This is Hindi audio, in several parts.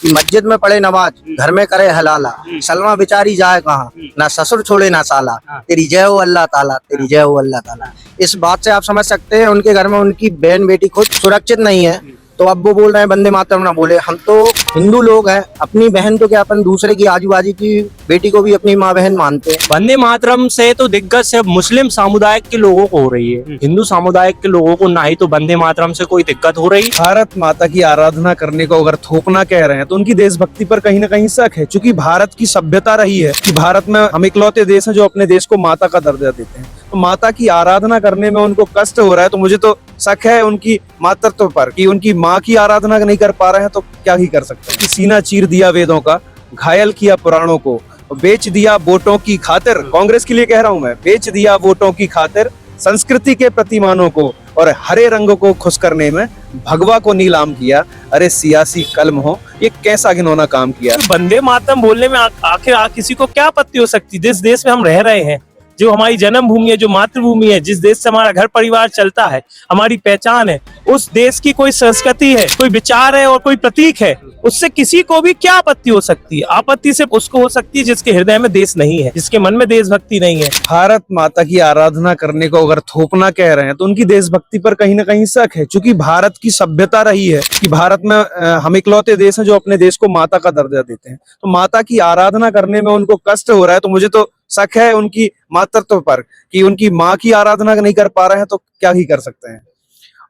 कि मस्जिद में पढ़े नमाज, घर में करे हलाला, सलमा बेचारी जाए कहाँ, ना ससुर छोड़े ना साला, तेरी जय हो अल्लाह ताला, तेरी जय हो अल्लाह ताला। इस बात से आप समझ सकते हैं उनके घर में उनकी बहन बेटी खुद सुरक्षित नहीं है, तो अब वो बोल रहे हैं वंदे मातरम ना बोले। हम तो हिंदू लोग हैं, अपनी बहन तो क्या अपन दूसरे की आजू बाजू की बेटी को भी अपनी माँ बहन मानते हैं। वंदे मातरम से तो दिक्कत सिर्फ मुस्लिम समुदाय के लोगों को हो रही है, हिंदू समुदाय के लोगों को ना ही तो वंदे मातरम से कोई दिक्कत हो रही। भारत माता की आराधना करने को अगर थोपना कह रहे हैं तो उनकी देशभक्ति पर कहीं ना कहीं शक है, क्योंकि भारत की सभ्यता रही है कि भारत में हम इकलौते देश हैं जो अपने देश को माता का दर्जा देते हैं। तो माता की आराधना करने में उनको कष्ट हो रहा है, तो मुझे तो शक है उनकी मातृत्व पर कि उनकी माँ की आराधना नहीं कर पा रहे हैं तो क्या ही कर सकते हैं। कि सीना चीर दिया वेदों का, घायल किया पुराणों को, बेच दिया वोटों की खातिर, कांग्रेस के लिए कह रहा हूं मैं, बेच दिया वोटों की खातिर संस्कृति के प्रतिमानों को, और हरे रंगों को खुश करने में भगवा को नीलाम किया। अरे सियासी कलम हो, ये कैसा घिनौना काम किया। वंदे मातरम बोलने में आखिर किसी को क्या आपत्ति हो सकती है? जिस देश में हम रह रहे हैं, जो हमारी जन्मभूमि है, जो मातृभूमि है, जिस देश से हमारा घर परिवार चलता है, हमारी पहचान है, उस देश की कोई संस्कृति है, कोई विचार है और कोई प्रतीक है, उससे किसी को भी क्या आपत्ति हो सकती है? आपत्ति सिर्फ उसको हो सकती है जिसके हृदय में देश नहीं है, जिसके मन में देशभक्ति नहीं है। भारत माता की आराधना करने को अगर थोपना कह रहे हैं तो उनकी देशभक्ति पर कहीं ना कहीं शक है, क्योंकि भारत की सभ्यता रही है कि भारत में हम इकलौते देश हैं जो अपने देश को माता का दर्जा देते हैं। तो माता की आराधना करने में उनको कष्ट हो रहा है, तो मुझे तो शक है उनकी मातृत्व पर कि उनकी माँ की आराधना नहीं कर पा रहे हैं तो क्या ही कर सकते हैं।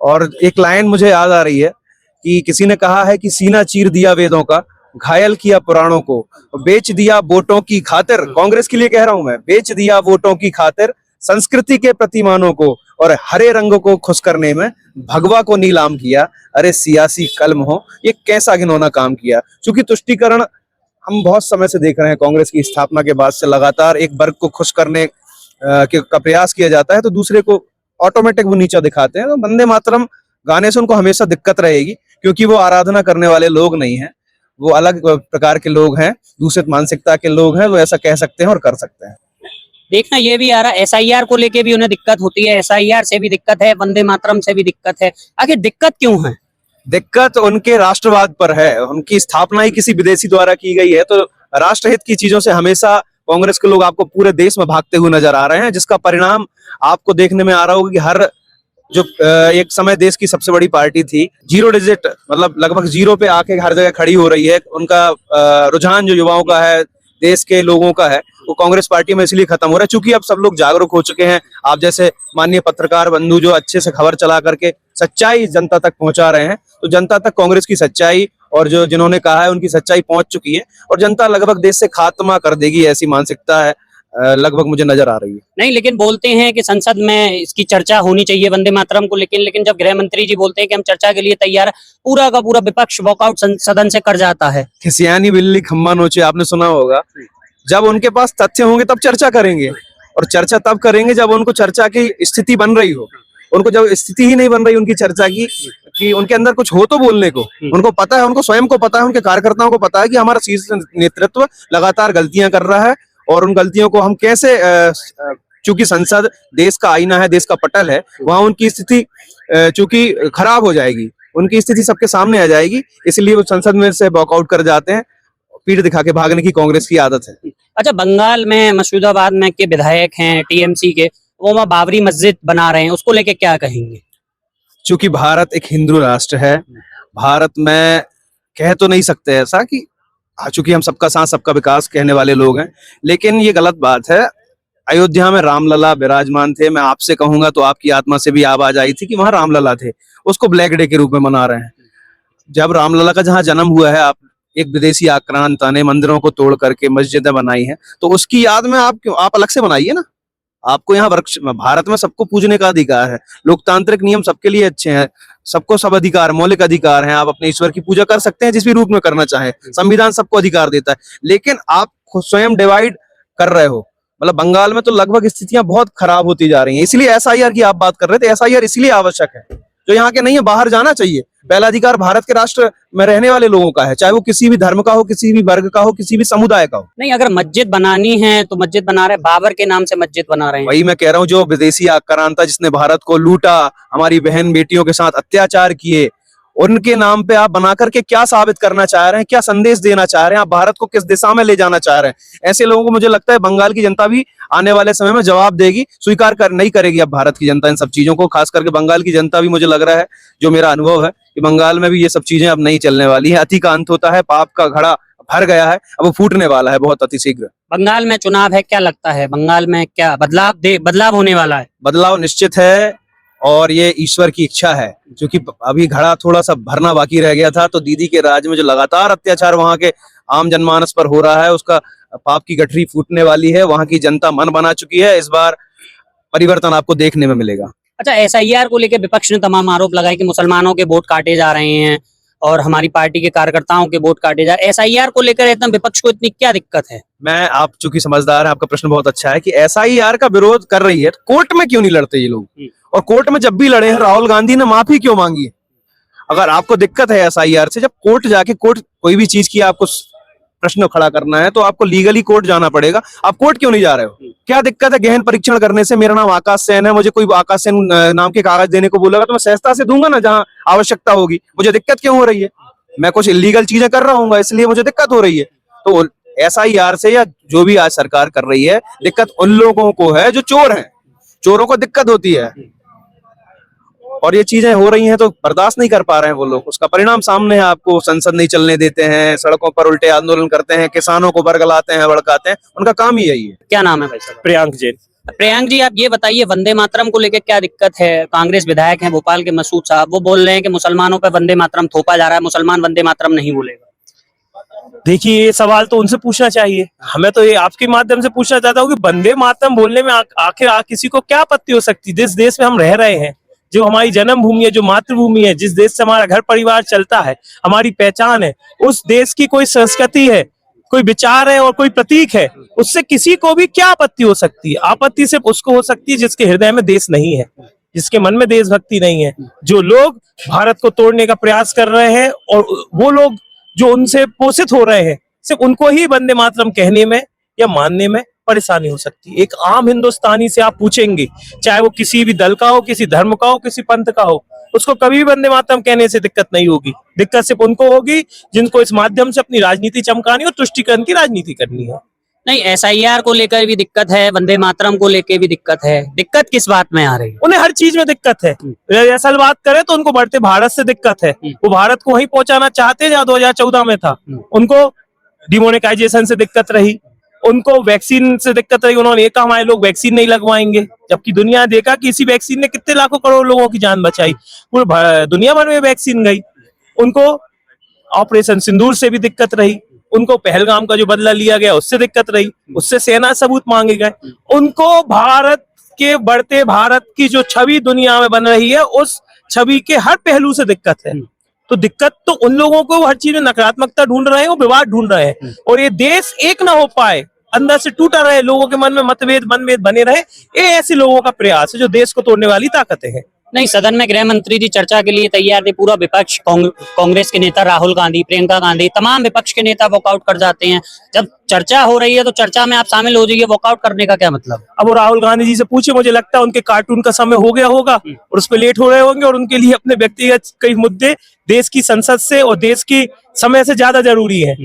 और एक लाइन मुझे याद आ रही है कि किसी ने कहा है कि सीना चीर दिया वेदों का, घायल किया पुराणों को, बेच दिया वोटों की खातिर, कांग्रेस के लिए कह रहा हूं मैं, बेच दिया वोटों की खातिर संस्कृति के प्रतिमानों को, और हरे रंगों को खुश करने में भगवा को नीलाम किया। अरे सियासी कलम हो, ये कैसा घिनौना काम किया। क्योंकि तुष्टीकरण हम बहुत समय से देख रहे हैं, कांग्रेस की स्थापना के बाद से लगातार एक वर्ग को खुश करने का प्रयास किया जाता है तो दूसरे को ऑटोमेटिक वो नीचा दिखाते हैं। तो वंदे मातरम गाने से उनको हमेशा दिक्कत रहेगी, क्योंकि वो आराधना करने वाले लोग नहीं हैं, वो अलग प्रकार के लोग हैं, दूसरे मानसिकता के लोग हैं, वो ऐसा कह सकते हैं और कर सकते हैं। देखना ये भी आ रहा है, एसआईआर को लेके भी उन्हें दिक्कत होती है, एसआईआर से भी दिक्कत है, वंदे मातरम से भी दिक्कत है। आखिर दिक्कत क्यों है? दिक्कत उनके राष्ट्रवाद पर है। उनकी स्थापना ही किसी विदेशी द्वारा की गई है, तो राष्ट्रहित की चीजों से हमेशा कांग्रेस के लोग आपको पूरे देश में भागते हुए नजर आ रहे हैं, जिसका परिणाम आपको देखने में आ रहा होगा कि हर जो एक समय देश की सबसे बड़ी पार्टी थी, 0 डिजिट मतलब लगभग 0 पे आके हर जगह खड़ी हो रही है। उनका रुझान जो युवाओं का है, देश के लोगों का है, वो कांग्रेस पार्टी में इसलिए खत्म हो रहा है क्योंकि अब सब लोग जागरूक हो चुके हैं। आप जैसे माननीय पत्रकार बंधु जो अच्छे से खबर चला करके सच्चाई जनता तक पहुंचा रहे हैं, तो जनता तक कांग्रेस की सच्चाई और जो जिन्होंने कहा है उनकी सच्चाई पहुंच चुकी है, और जनता लगभग देश से खात्मा कर देगी, ऐसी मानसिकता है लगभग मुझे नजर आ रही है। नहीं, लेकिन बोलते हैं कि संसद में इसकी चर्चा होनी चाहिए वंदे मातरम को, लेकिन जब गृह मंत्री जी बोलते हैं कि हम चर्चा के लिए तैयार है, पूरा का पूरा विपक्ष वॉकआउट सदन से कर जाता है। खिसियानी बिल्ली खम्मा नोचे, आपने सुना होगा। जब उनके पास तथ्य होंगे तब चर्चा करेंगे, और चर्चा तब करेंगे जब उनको चर्चा की स्थिति बन रही हो। उनको जब स्थिति ही नहीं बन रही उनकी चर्चा की, कि उनके अंदर कुछ हो तो बोलने को, उनको पता है, उनको स्वयं को पता है, उनके कार्यकर्ताओं को पता है कि हमारा शीर्ष नेतृत्व लगातार गलतियां कर रहा है, और उन गलतियों को हम कैसे, चूंकि संसद देश का आईना है, देश का पटल है, वहां उनकी स्थिति चूंकि खराब हो जाएगी, उनकी स्थिति सबके सामने आ जाएगी, इसलिए वो संसद में से वॉकआउट कर जाते हैं। पीठ दिखा के भागने की कांग्रेस की आदत है। अच्छा, बंगाल में मसूदाबाद में के विधायक हैं टीएमसी के, वो वहाँ बाबरी मस्जिद बना रहे हैं, उसको लेके क्या कहेंगे? चूंकि भारत एक हिंदू राष्ट्र है, भारत में कह तो नहीं सकते ऐसा कि चूंकि हम सबका साथ सबका विकास कहने वाले लोग हैं, लेकिन ये गलत बात है। अयोध्या में रामलला विराजमान थे, मैं आपसे कहूंगा तो आपकी आत्मा से भी आवाज आई थी कि वहां रामलला थे, उसको ब्लैक डे के रूप में मना रहे हैं। जब रामलला का जहां जन्म हुआ है, आप एक विदेशी आक्रांता ने मंदिरों को तोड़ करके मस्जिदें बनाई हैं, तो उसकी याद में आप अलग से बनाइए ना। आपको यहाँ भारत में सबको पूजने का अधिकार है, लोकतांत्रिक नियम सबके लिए अच्छे हैं, सबको सब अधिकार, मौलिक अधिकार हैं। आप अपने ईश्वर की पूजा कर सकते हैं जिस भी रूप में करना चाहें, संविधान सबको अधिकार देता है, लेकिन आप स्वयं डिवाइड कर रहे हो। मतलब बंगाल में तो लगभग स्थितियां बहुत खराब होती जा रही हैं, इसलिए एसआईआर की आप बात कर रहे थे। एसआईआर इसलिए आवश्यक है, जो यहाँ के नहीं है बाहर जाना चाहिए। पहला अधिकार भारत के राष्ट्र में रहने वाले लोगों का है, चाहे वो किसी भी धर्म का हो, किसी भी वर्ग का हो, किसी भी समुदाय का हो। नहीं, अगर मस्जिद बनानी है तो मस्जिद बना रहे हैं, बाबर के नाम से मस्जिद बना रहे हैं। वही मैं कह रहा हूँ, जो विदेशी आक्रांता जिसने भारत को लूटा, हमारी बहन बेटियों के साथ अत्याचार किए, उनके नाम पे आप बना करके क्या साबित करना चाह रहे हैं, क्या संदेश देना चाह रहे हैं, आप भारत को किस दिशा में ले जाना चाह रहे हैं? ऐसे लोगों को मुझे लगता है बंगाल की जनता भी आने वाले समय में जवाब देगी, स्वीकार कर नहीं करेगी अब भारत की जनता इन सब चीजों को। खास करके बंगाल की जनता भी, मुझे लग रहा है, जो मेरा अनुभव है, कि बंगाल में भी ये सब चीजें अब नहीं चलने वाली है। अति का अंत होता है, पाप का घड़ा भर गया है, अब वो फूटने वाला है बहुत अतिशीघ्र। बंगाल में चुनाव है, क्या लगता है बंगाल में क्या बदलाव होने वाला है? बदलाव निश्चित है और ये ईश्वर की इच्छा है, क्योंकि अभी घड़ा थोड़ा सा भरना बाकी रह गया था। तो दीदी के राज में जो लगातार अत्याचार वहां के आम जनमानस पर हो रहा है, उसका पाप की गठरी फूटने वाली है। वहां की जनता मन बना चुकी है, इस बार परिवर्तन आपको देखने में मिलेगा। अच्छा, एसआईआर को लेकर विपक्ष ने तमाम आरोप लगाए कि मुसलमानों के वोट काटे जा रहे हैं और हमारी पार्टी के कार्यकर्ताओं के वोट काटे जा रहे हैं। एसआईआर को लेकर एकदम विपक्ष को इतनी क्या दिक्कत है? आप चूंकि समझदार हैं, आपका प्रश्न बहुत अच्छा है कि एसआईआर का विरोध कर रही है, तो कोर्ट में क्यों नहीं लड़ते ये लोग? और कोर्ट में जब भी लड़े हैं, राहुल गांधी ने माफी क्यों मांगी है? अगर आपको दिक्कत है एसआईआर से, जब कोर्ट जाके कोई भी चीज की आपको प्रश्न खड़ा करना है तो आपको लीगली कोर्ट जाना पड़ेगा। आप कोर्ट क्यों नहीं जा रहे हो? क्या दिक्कत है गहन परीक्षण करने से? मेरा नाम आकाश सेन है, मुझे कोई आकाश सेन नाम के कागज देने को बोलेगा तो मैं सहजता से दूंगा ना, जहां आवश्यकता होगी। मुझे दिक्कत क्यों हो रही है? मैं कुछ इलीगल चीजें कर रहा हूँ, इसलिए मुझे दिक्कत हो रही है। तो एसआईआर से या जो भी आज सरकार कर रही है, दिक्कत उन लोगों को है जो चोर हैं। चोरों को दिक्कत होती है और ये चीजें हो रही हैं तो बर्दाश्त नहीं कर पा रहे हैं वो लोग। उसका परिणाम सामने है, आपको संसद नहीं चलने देते हैं, सड़कों पर उल्टे आंदोलन करते हैं, किसानों को बरगलाते हैं, भड़काते हैं। उनका काम ही यही है। क्या नाम है भाई साहब? प्रियांक जैन। प्रियांक जी, आप ये बताइए, वंदे मातरम को लेकर क्या दिक्कत है? कांग्रेस विधायक हैं भोपाल के मसूद साहब, वो बोल रहे हैं कि मुसलमानों पर वंदे मातरम थोपा जा रहा है, मुसलमान वंदे मातरम नहीं बोलेगा। देखिए, ये सवाल तो उनसे पूछना चाहिए। हमें तो ये आपके माध्यम से पूछना चाहता हूँ कि वंदे मातरम बोलने में आखिर किसी को क्या आपत्ति हो सकती है? जिस देश में हम रह रहे हैं, जो हमारी जन्मभूमि है, जो मातृभूमि है, जिस देश से हमारा घर परिवार चलता है, हमारी पहचान है, उस देश की कोई संस्कृति है, कोई विचार है और कोई प्रतीक है, उससे किसी को भी क्या आपत्ति हो सकती है? आपत्ति सिर्फ उसको हो सकती है जिसके हृदय में देश नहीं है, जिसके मन में देशभक्ति नहीं है। जो लोग भारत को तोड़ने का प्रयास कर रहे हैं और वो लोग जो उनसे पोषित हो रहे हैं, सिर्फ उनको ही वंदे मातरम कहने में या मानने में परेशानी हो सकती है। एक आम हिंदुस्तानी से आप पूछेंगे, चाहे वो किसी भी दल का हो, किसी धर्म का हो, किसी पंथ का हो, उसको कभी भी वंदे मातरम कहने से दिक्कत नहीं होगी। दिक्कत सिर्फ उनको होगी जिनको इस माध्यम से अपनी राजनीति चमकानी और तुष्टीकरण की राजनीति करनी है। नहीं, एसआईआर को लेकर भी दिक्कत है, वंदे मातरम को लेकर भी दिक्कत है। दिक्कत किस बात में आ रही है? उन्हें हर चीज में दिक्कत है। असल बात करें तो उनको बढ़ते भारत से दिक्कत है। वो भारत को वहीं पहुंचाना चाहते जहां 2014 में था। उनको डिमोनेटाइजेशन से दिक्कत रही, उनको वैक्सीन से दिक्कत रही। उन्होंने ये कहा हमारे लोग वैक्सीन नहीं लगवाएंगे, जबकि दुनिया ने देखा कि इसी वैक्सीन ने कितने लाखों करोड़ लोगों की जान बचाई। पूरे दुनिया भर में वैक्सीन गई। उनको ऑपरेशन सिंदूर से भी दिक्कत रही, उनको पहलगाम का जो बदला लिया गया उससे दिक्कत रही, उससे सेना सबूत मांगे गए। उनको भारत के बढ़ते भारत की जो छवि दुनिया में बन रही है, उस छवि के हर पहलू से दिक्कत है। तो दिक्कत तो उन लोगों को हर चीज में नकारात्मकता ढूंढ रहे हैं, वो विवाद ढूंढ रहे हैं और ये देश एक ना हो पाए, अंदर से टूटा रहे, लोगों के मन में मतभेद मनभेद बने रहे, ये ऐसे लोगों का प्रयास है जो देश को तोड़ने वाली ताकतें हैं। नहीं, सदन में गृह मंत्री जी चर्चा के लिए तैयार थे। पूरा विपक्ष, कांग्रेस के नेता राहुल गांधी, प्रियंका गांधी, तमाम विपक्ष के नेता वॉकआउट कर जाते हैं। जब चर्चा हो रही है तो चर्चा में आप शामिल हो जाइए, वॉकआउट करने का क्या मतलब? अब वो राहुल गांधी जी से पूछे, मुझे लगता है उनके कार्टून का समय हो गया होगा और उस पर लेट हो रहे होंगे और उनके लिए अपने व्यक्तिगत कई मुद्दे देश की संसद से और देश की समय से ज्यादा जरूरी है।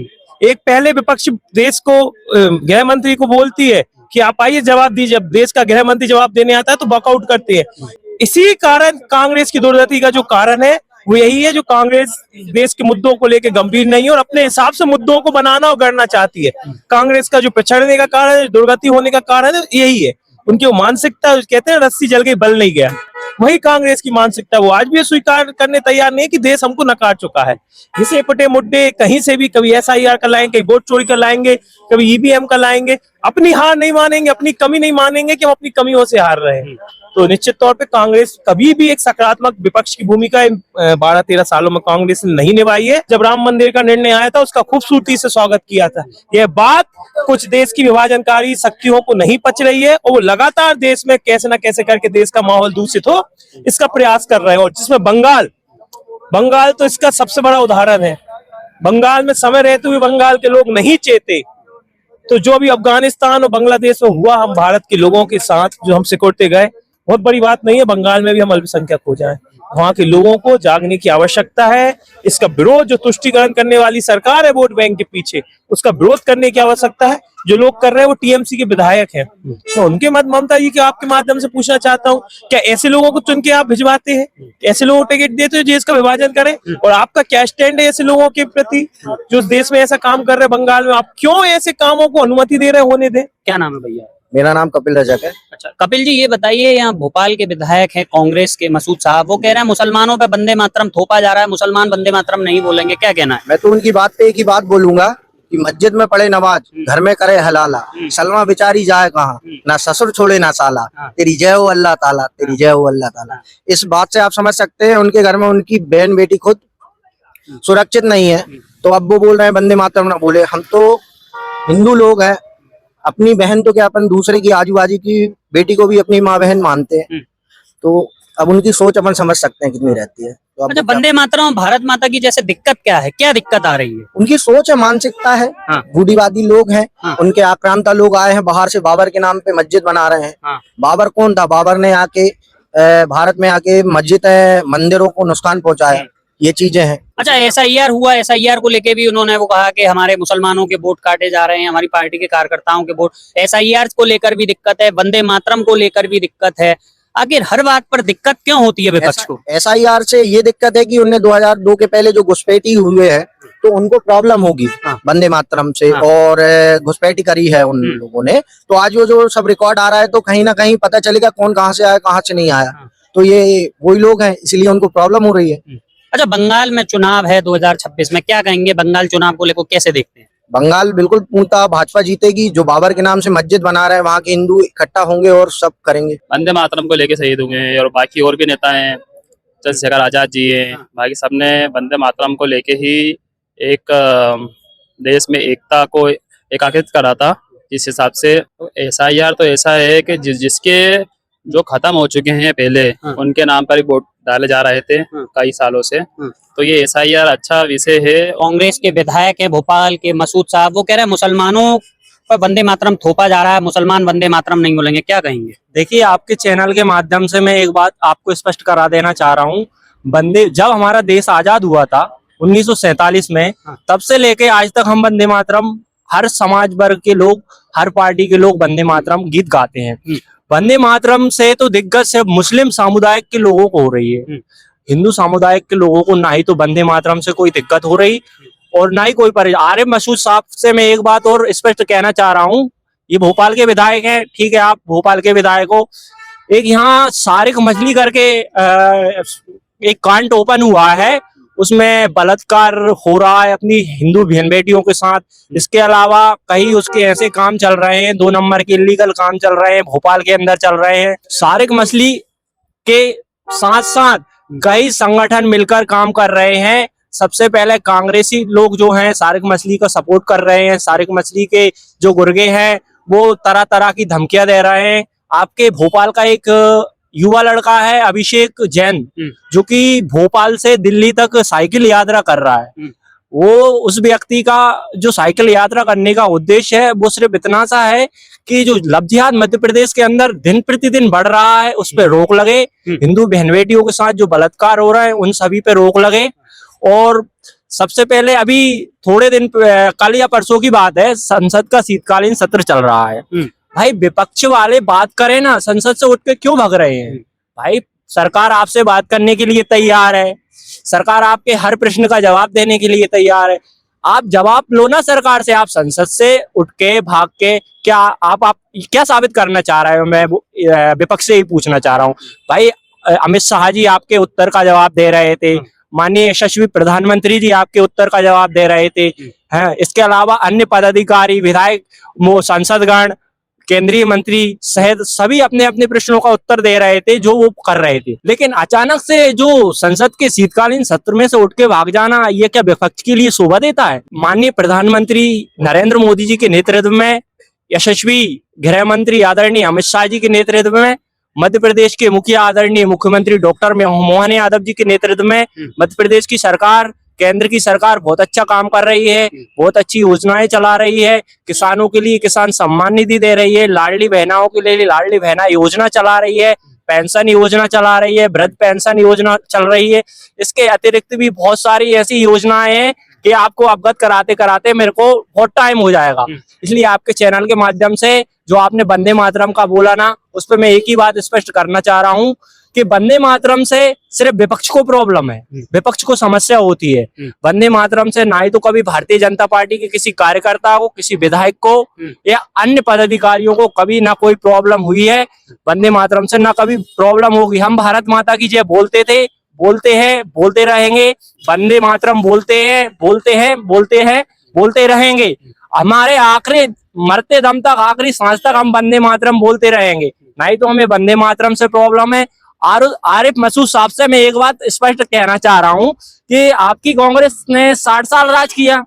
एक पहले विपक्ष देश को गृह मंत्री को बोलती है कि आप आइए जवाब दीजिए, जब देश का गृह मंत्री जवाब देने आता है तो वॉकआउट करते हैं। इसी कारण कांग्रेस की दुर्गति का जो कारण है वो यही है, जो कांग्रेस देश के मुद्दों को लेकर गंभीर नहीं है और अपने हिसाब से मुद्दों को बनाना और गढ़ना चाहती है। कांग्रेस का जो पिछड़ने का कारण, दुर्गति होने का कारण है यही है। उनकी वो मानसिकता, कहते हैं रस्सी जल गई बल नहीं गया, वही कांग्रेस की मानसिकता। वो आज भी स्वीकार करने तैयार नहीं कि देश हमको नकार चुका है। घिसे पटे मुद्दे कहीं से भी, कभी एसआईआर का लाएंगे, कभी वोट चोरी का लाएंगे, कभी ईवीएम का लाएंगे। अपनी हार नहीं मानेंगे, अपनी कमी नहीं मानेंगे कि हम अपनी कमियों से हार रहे हैं। तो निश्चित तौर पे कांग्रेस कभी भी एक सकारात्मक विपक्ष की भूमिका 12-13 सालों में कांग्रेस ने नहीं निभाई है। जब राम मंदिर का निर्णय आया था उसका खूबसूरती से स्वागत किया था। यह बात कुछ देश की विभाजनकारी शक्तियों को नहीं पच रही है और वो लगातार देश में कैसे न कैसे करके देश का माहौल दूषित हो इसका प्रयास कर रहे हैं। और जिसमें बंगाल तो इसका सबसे बड़ा उदाहरण है। बंगाल में समय रहते हुए बंगाल के लोग नहीं चेते, तो जो भी अफगानिस्तान और बांग्लादेश में हुआ, हम भारत के लोगों के साथ जो हम सिकुड़ते गए, बहुत बड़ी बात नहीं है बंगाल में भी हम अल्पसंख्यक हो जाएं। वहां के लोगों को जागने की आवश्यकता है। इसका विरोध जो तुष्टिकरण करने वाली सरकार है वोट बैंक के पीछे, उसका विरोध करने की आवश्यकता है। जो लोग कर रहे हैं वो टीएमसी के विधायक हैं, तो उनके ममता जी के आपके माध्यम से पूछना चाहता हूँ, क्या ऐसे लोगों को चुन के आप भिजवाते हैं? ऐसे लोगों को टिकट देते हो जो इसका विभाजन करें? और आपका क्या स्टैंड है ऐसे लोगों के प्रति जो देश में ऐसा काम कर रहे हैं? बंगाल में आप क्यों ऐसे कामों को अनुमति दे रहे होने दें? क्या नाम है भैया? मेरा नाम कपिल रजक है। अच्छा कपिल जी, ये बताइए, यहाँ भोपाल के विधायक हैं कांग्रेस के मसूद साहब, वो कह रहे हैं मुसलमानों पे वंदे मातरम थोपा जा रहा है, मुसलमान वंदे मातरम नहीं बोलेंगे, क्या कहना है? मैं तो उनकी बात पे एक ही बात बोलूंगा कि मस्जिद में पढ़े नमाज, घर में करे हलाला, सलमा बेचारी जाए कहाँ, ना ससुर छोड़े ना साला, तेरी जय हो अल्लाह ताला, तेरी जय हो अल्लाह ताला। इस बात से आप समझ सकते हैं उनके घर में उनकी बहन बेटी खुद सुरक्षित नहीं है, तो अब वो बोल रहे हैं वंदे मातरम ना बोले। हम तो हिंदू लोग हैं, अपनी बहन तो क्या अपन दूसरे की आजू बाजू की बेटी को भी अपनी माँ बहन मानते हैं, तो अब उनकी सोच अपन समझ सकते हैं कितनी रहती है। तो अब अच्छा, वंदे मातरम भारत माता की जैसे दिक्कत क्या है, क्या दिक्कत आ रही है? उनकी सोच है, मानसिकता है। हाँ। बूढ़ीवादी लोग हैं, हाँ। उनके आक्रांता लोग आए हैं बाहर से, बाबर के नाम पे मस्जिद बना रहे हैं। हाँ। बाबर कौन था? बाबर ने आके भारत में आके मस्जिद मंदिरों को नुकसान पहुंचाया, ये चीजें हैं। अच्छा, SIR हुआ, SIR को लेके भी उन्होंने वो कहा कि हमारे मुसलमानों के वोट काटे जा रहे हैं, हमारी पार्टी के कार्यकर्ताओं के वोट। SIR को लेकर भी दिक्कत है, वंदे मातरम को लेकर भी दिक्कत है। आखिर हर बात पर दिक्कत क्यों होती है विपक्ष को? SIR से ये दिक्कत है कि उन्हें 2002 के पहले जो घुसपैठी हुए हैं तो उनको प्रॉब्लम होगी वंदे मातरम से, और घुसपैठी करी है उन लोगों ने, तो आज वो जो सब रिकॉर्ड आ रहा है तो कहीं ना कहीं पता चलेगा कौन कहाँ से आया कहाँ से नहीं आया, तो ये वही लोग हैं, इसलिए उनको प्रॉब्लम हो रही है। अच्छा, बंगाल में चुनाव है 2026 में, क्या कहेंगे बंगाल चुनाव को लेकर, कैसे देखते हैं? बंगाल बिल्कुल पूर्णतः भाजपा जीतेगी। जो बाबर के नाम से मस्जिद बना रहे हैं वहाँ के हिंदू इकट्ठा होंगे और सब करेंगे। वंदे मातरम को लेके शहीद हुए और बाकी और भी नेता हैं, चंद्रशेखर आजाद जी हैं, बाकी सबने वंदे मातरम को लेके ही एक देश में एकता को एकाकृत करा था। जिस हिसाब से SIR तो ऐसा है कि जिसके जो खत्म हो चुके हैं पहले, उनके नाम पर ही वोट डाले जा रहे थे कई सालों से, तो ये SIR अच्छा विषय है। कांग्रेस के विधायक है भोपाल के मसूद साहब, वो कह रहे हैं मुसलमानों पर वंदे मातरम थोपा जा रहा है, मुसलमान वंदे मातरम नहीं बोलेंगे, क्या कहेंगे? देखिए, आपके चैनल के माध्यम से मैं एक बात आपको स्पष्ट करा देना चाह रहा हूँ। जब हमारा देश आजाद हुआ था 1947 में, तब से लेके आज तक हम वंदे मातरम, हर समाज वर्ग के लोग, हर पार्टी के लोग वंदे मातरम गीत गाते हैं। वंदे मातरम से तो दिग्गज से मुस्लिम समुदाय के लोगों को हो रही है, हिंदू समुदाय के लोगों को ना ही तो वंदे मातरम से कोई दिक्कत हो रही और ना ही कोई परेशानी। आरिफ मसूद साहब से मैं एक बात और स्पष्ट कहना चाह रहा हूँ, ये भोपाल के विधायक हैं, ठीक है, आप भोपाल के विधायक हो, एक यहाँ सारिक मछली करके एक कांड ओपन हुआ है, उसमें बलात्कार हो रहा है अपनी हिंदू बहन बेटियों के साथ। इसके अलावा कई उसके ऐसे काम चल रहे हैं, 2 नंबर के इलीगल काम चल रहे हैं, भोपाल के अंदर चल रहे हैं। सारिक मछली के साथ साथ कई संगठन मिलकर काम कर रहे हैं। सबसे पहले कांग्रेसी लोग जो हैं सारिक मछली का सपोर्ट कर रहे हैं। सारिक मछली के जो गुर्गे हैं वो तरह तरह की धमकियां दे रहे हैं। आपके भोपाल का एक युवा लड़का है अभिषेक जैन, जो कि भोपाल से दिल्ली तक साइकिल यात्रा कर रहा है। वो उस व्यक्ति का जो साइकिल यात्रा करने का उद्देश्य है वो सिर्फ इतना सा है कि जो लव जिहाद मध्य प्रदेश के अंदर दिन प्रतिदिन बढ़ रहा है उस पर रोक लगे, हिंदू बहन बेटियों के साथ जो बलात्कार हो रहा है उन सभी पे रोक लगे। और सबसे पहले अभी थोड़े दिन कल या परसों की बात है, संसद का शीतकालीन सत्र चल रहा है। भाई विपक्ष वाले बात करें ना, संसद से उठ के क्यों भाग रहे हैं? भाई सरकार आपसे बात करने के लिए तैयार है, सरकार आपके हर प्रश्न का जवाब देने के लिए तैयार है। आप जवाब लो ना सरकार से, आप संसद से उठ के भाग के क्या आप क्या साबित करना चाह रहे हो? मैं विपक्ष से ही पूछना चाह रहा हूँ। भाई अमित शाह जी आपके उत्तर का जवाब दे रहे थे, माननीय यशस्वी प्रधानमंत्री जी आपके उत्तर का जवाब दे रहे थे, हैं? इसके अलावा अन्य पदाधिकारी, विधायक, सांसदगण, केंद्रीय मंत्री सहित सभी अपने अपने प्रश्नों का उत्तर दे रहे थे जो वो कर रहे थे। लेकिन अचानक से जो संसद के शीतकालीन सत्र में से उठ के भाग जाना, ये क्या विपक्ष के लिए शोभा देता है? माननीय प्रधानमंत्री नरेंद्र मोदी जी के नेतृत्व में, यशस्वी गृह मंत्री आदरणीय अमित शाह जी के नेतृत्व में, मध्य प्रदेश के मुखिया आदरणीय मुख्यमंत्री डॉक्टर मोहन यादव जी के नेतृत्व में मध्य प्रदेश की सरकार, केंद्र की सरकार बहुत अच्छा काम कर रही है, बहुत अच्छी योजनाएं चला रही है। किसानों के लिए किसान सम्मान निधि दे रही है, लाडली बहनाओं के लिए लाडली बहना योजना चला रही है, पेंशन योजना चला रही है, वृद्ध पेंशन योजना चल रही है। इसके अतिरिक्त भी बहुत सारी ऐसी योजनाएं हैं कि आपको अवगत कराते कराते मेरे को बहुत टाइम हो जाएगा। इसलिए आपके चैनल के माध्यम से जो आपने वंदे मातरम का बोला ना, उस पर मैं एक ही बात स्पष्ट करना चाह रहा हूँ कि वंदे मातरम से सिर्फ विपक्ष को प्रॉब्लम है, विपक्ष को समस्या होती है। वंदे मातरम से ना ही तो कभी भारतीय जनता पार्टी के किसी कार्यकर्ता को, किसी विधायक को या अन्य पदाधिकारियों को कभी ना कोई प्रॉब्लम हुई है। वंदे मातरम से ना कभी प्रॉब्लम होगी। हम भारत माता की जय बोलते थे, बोलते हैं, बोलते रहेंगे। वंदे मातरम बोलते हैं, बोलते हैं, बोलते हैं, बोलते रहेंगे। हमारे आखिरी मरते दम तक, आखिरी सांस तक हम वंदे मातरम बोलते रहेंगे। नहीं तो हमें वंदे मातरम से प्रॉब्लम है। आरिफ मसूद साहब से मैं एक बात स्पष्ट कहना चाह रहा हूं कि आपकी कांग्रेस ने 60 साल राज किया।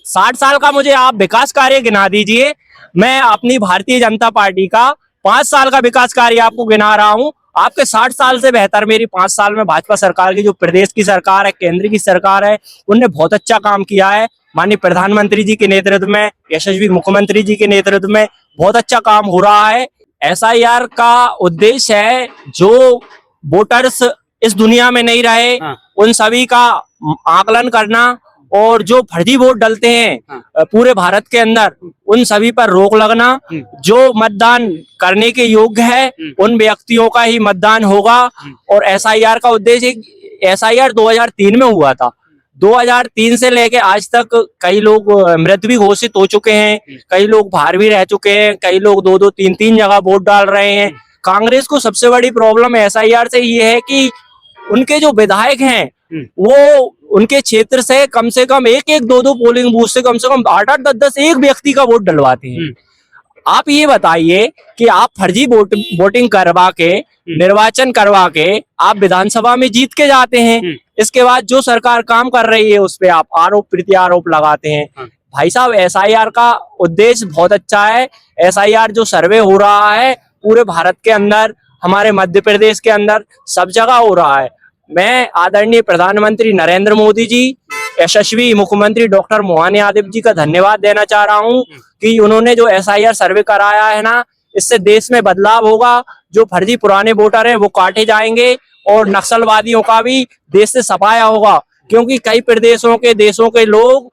60 साल का मुझे आप विकास कार्य गिना दीजिए। मैं अपनी भारतीय जनता पार्टी का 5 साल का विकास कार्य आपको गिना रहा हूं। आपके 60 साल से बेहतर मेरी 5 साल में भाजपा सरकार की, जो प्रदेश की सरकार है, केंद्र की सरकार है, उनने बहुत अच्छा काम किया है। माननीय प्रधानमंत्री जी के नेतृत्व में, यशस्वी मुख्यमंत्री जी के नेतृत्व में बहुत अच्छा काम हो रहा है। SIR का उद्देश्य है जो वोटर्स इस दुनिया में नहीं रहे, उन सभी का आकलन करना और जो फर्जी वोट डलते हैं पूरे भारत के अंदर, उन सभी पर रोक लगना। जो मतदान करने के योग्य है उन व्यक्तियों का ही मतदान होगा। और SIR का उद्देश्य, SIR 2003 में हुआ था। 2003 से लेके आज तक कई लोग मृत भी घोषित हो चुके हैं, कई लोग बाहर भी रह चुके हैं, कई लोग 2-2, 3-3 जगह वोट डाल रहे हैं। कांग्रेस को सबसे बड़ी प्रॉब्लम SIR से ये है कि उनके जो विधायक हैं वो उनके क्षेत्र से कम 1-1, 2-2 पोलिंग बूथ से कम 8-8, 10-10 एक व्यक्ति का वोट डलवाते हैं। आप ये बताइए कि आप फर्जी वोटिंग करवा के, निर्वाचन करवा के आप विधानसभा में जीत के जाते हैं। इसके बाद जो सरकार काम कर रही है उस पे आप आरोप प्रत्यारोप लगाते हैं। भाई साहब, SIR का उद्देश्य बहुत अच्छा है। SIR जो सर्वे हो रहा है पूरे भारत के अंदर, हमारे मध्य प्रदेश के अंदर सब जगह हो रहा है। मैं आदरणीय प्रधानमंत्री नरेंद्र मोदी जी, यशस्वी मुख्यमंत्री डॉक्टर मोहन यादव जी का धन्यवाद देना चाह रहा हूं कि उन्होंने जो SIR सर्वे कराया है ना, इससे देश में बदलाव होगा। जो फर्जी पुराने वोटर हैं वो काटे जाएंगे और नक्सलवादियों का भी देश से सफाया होगा। क्योंकि कई प्रदेशों के, देशों के लोग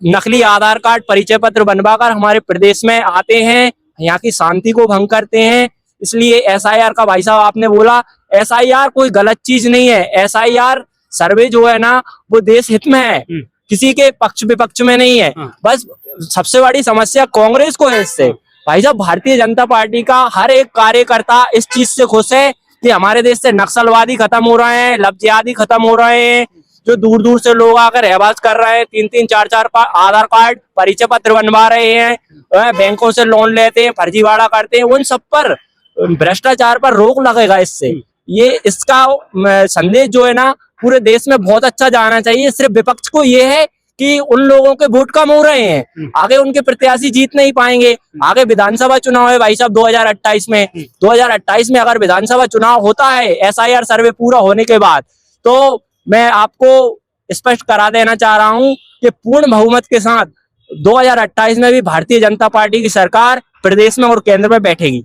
नकली आधार कार्ड, परिचय पत्र बनवाकर हमारे प्रदेश में आते हैं, यहाँ की शांति को भंग करते हैं। इसलिए SIR का, भाई साहब आपने बोला, SIR कोई गलत चीज नहीं है। SIR सर्वे जो है ना वो देश हित में है, किसी के पक्ष विपक्ष में नहीं है। बस सबसे बड़ी समस्या कांग्रेस को है इससे। भाई साहब, भारतीय जनता पार्टी का हर एक कार्यकर्ता इस चीज से खुश है कि हमारे देश से नक्सलवादी खत्म हो रहे हैं, लव जिहादी खत्म हो रहे हैं। जो दूर दूर से लोग आकर रहवास कर रहे हैं, 3-3, 4-4 आधार कार्ड, परिचय पत्र बनवा रहे हैं, बैंकों से लोन लेते हैं, फर्जीवाड़ा करते हैं, उन सब पर, भ्रष्टाचार पर रोक लगेगा इससे। ये इसका संदेश जो है ना पूरे देश में बहुत अच्छा जाना चाहिए। सिर्फ विपक्ष को ये है कि उन लोगों के वोट कम हो रहे हैं, आगे उनके प्रत्याशी जीत नहीं पाएंगे। आगे विधानसभा चुनाव है भाई साहब 2028 में। 2028 में अगर विधानसभा चुनाव होता है SIR सर्वे पूरा होने के बाद, तो मैं आपको स्पष्ट करा देना चाह रहा हूं कि पूर्ण बहुमत के साथ 2028 में भी भारतीय जनता पार्टी की सरकार प्रदेश में और केंद्र में बैठेगी।